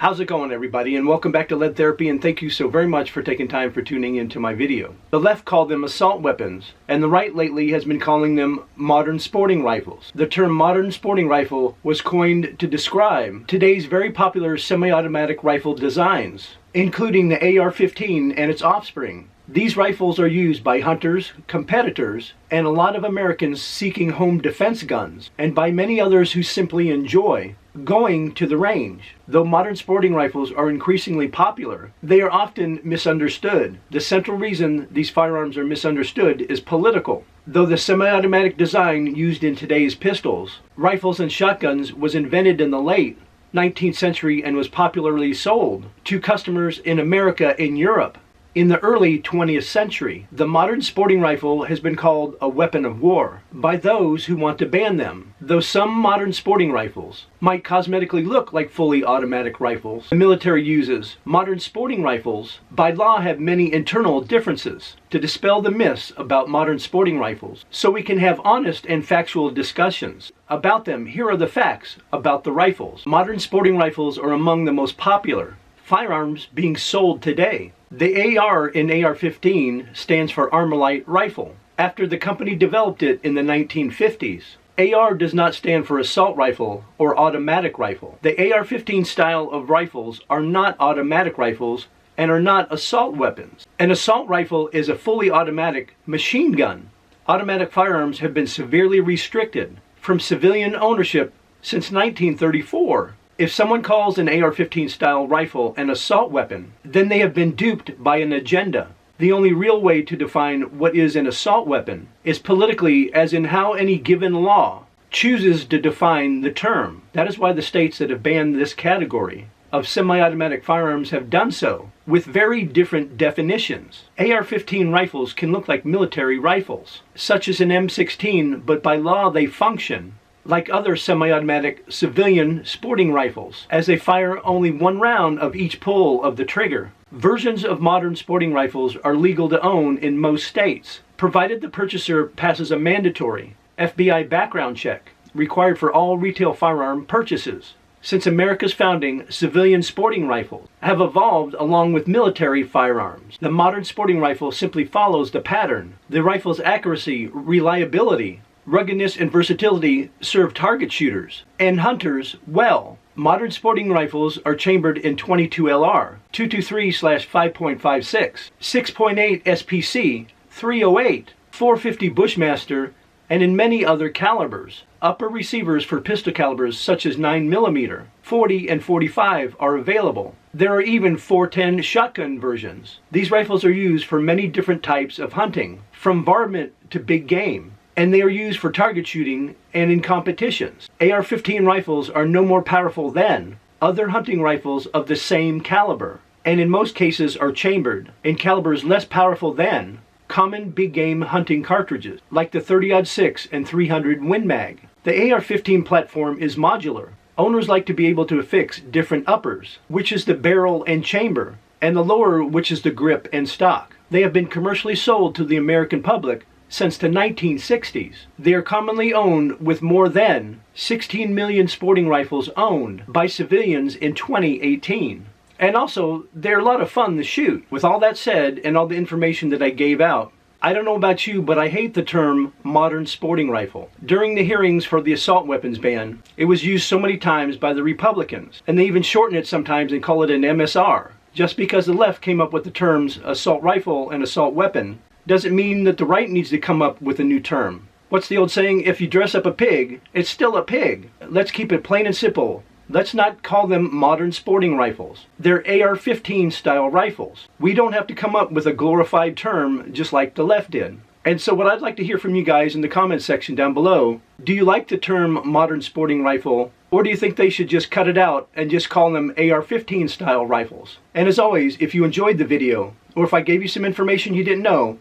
How's it going, everybody, and welcome back to Lead Therapy, and thank you so very much for taking time for tuning into my video. The left called them assault weapons, and the right lately has been calling them modern sporting rifles. The term modern sporting rifle was coined to describe today's very popular semi-automatic rifle designs, including the AR-15 and its offspring. These rifles are used by hunters, competitors, and a lot of Americans seeking home defense guns, and by many others who simply enjoy going to the range. Though modern sporting rifles are increasingly popular, they are often misunderstood. The central reason these firearms are misunderstood is political. Though the semi-automatic design used in today's pistols, rifles, and shotguns was invented in the late 19th century and was popularly sold to customers in America and Europe in the early 20th century, the modern sporting rifle has been called a weapon of war by those who want to ban them. Though some modern sporting rifles might cosmetically look like fully automatic rifles the military uses, modern sporting rifles by law have many internal differences. To dispel the myths about modern sporting rifles, so we can have honest and factual discussions about them, here are the facts about the rifles. Modern sporting rifles are among the most popular firearms being sold today. The AR in AR-15 stands for Armalite Rifle, after the company developed it in the 1950s. AR does not stand for assault rifle or automatic rifle. The AR-15 style of rifles are not automatic rifles and are not assault weapons. An assault rifle is a fully automatic machine gun. Automatic firearms have been severely restricted from civilian ownership since 1934. If someone calls an AR-15 style rifle an assault weapon, then they have been duped by an agenda. The only real way to define what is an assault weapon is politically, as in how any given law chooses to define the term. That is why the states that have banned this category of semi-automatic firearms have done so, with very different definitions. AR-15 rifles can look like military rifles, such as an M16, but by law they function like other semi-automatic civilian sporting rifles, as they fire only one round of each pull of the trigger. Versions of modern sporting rifles are legal to own in most states, provided the purchaser passes a mandatory FBI background check required for all retail firearm purchases. Since America's founding, civilian sporting rifles have evolved along with military firearms. The modern sporting rifle simply follows the pattern. The rifle's accuracy, reliability, ruggedness, and versatility serve target shooters and hunters well. Modern sporting rifles are chambered in .22 LR, 223/5.56, 6.8 SPC, .308, .450 Bushmaster, and in many other calibers. Upper receivers for pistol calibers such as 9mm, 40, and 45 are available. There are even .410 shotgun versions. These rifles are used for many different types of hunting, from varmint to big game, and they are used for target shooting and in competitions. AR-15 rifles are no more powerful than other hunting rifles of the same caliber, and in most cases are chambered in calibers less powerful than common big game hunting cartridges, like the 30-06 and 300 Win Mag. The AR-15 platform is modular. Owners like to be able to affix different uppers, which is the barrel and chamber, and the lower, which is the grip and stock. They have been commercially sold to the American public since the 1960s. They are commonly owned, with more than 16 million sporting rifles owned by civilians in 2018. And also, they're a lot of fun to shoot. With all that said, and all the information that I gave out, I don't know about you, but I hate the term modern sporting rifle. During the hearings for the assault weapons ban, it was used so many times by the Republicans, and they even shorten it sometimes and call it an MSR. Just because the left came up with the terms assault rifle and assault weapon doesn't mean that the right needs to come up with a new term. What's the old saying? If you dress up a pig, it's still a pig. Let's keep it plain and simple. Let's not call them modern sporting rifles. They're AR-15 style rifles. We don't have to come up with a glorified term just like the left did. And so what I'd like to hear from you guys in the comment section down below, do you like the term modern sporting rifle, or do you think they should just cut it out and just call them AR-15 style rifles? And as always, if you enjoyed the video, or if I gave you some information you didn't know,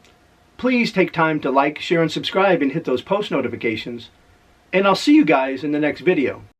please take time to like, share, and subscribe, and hit those post notifications. And I'll see you guys in the next video.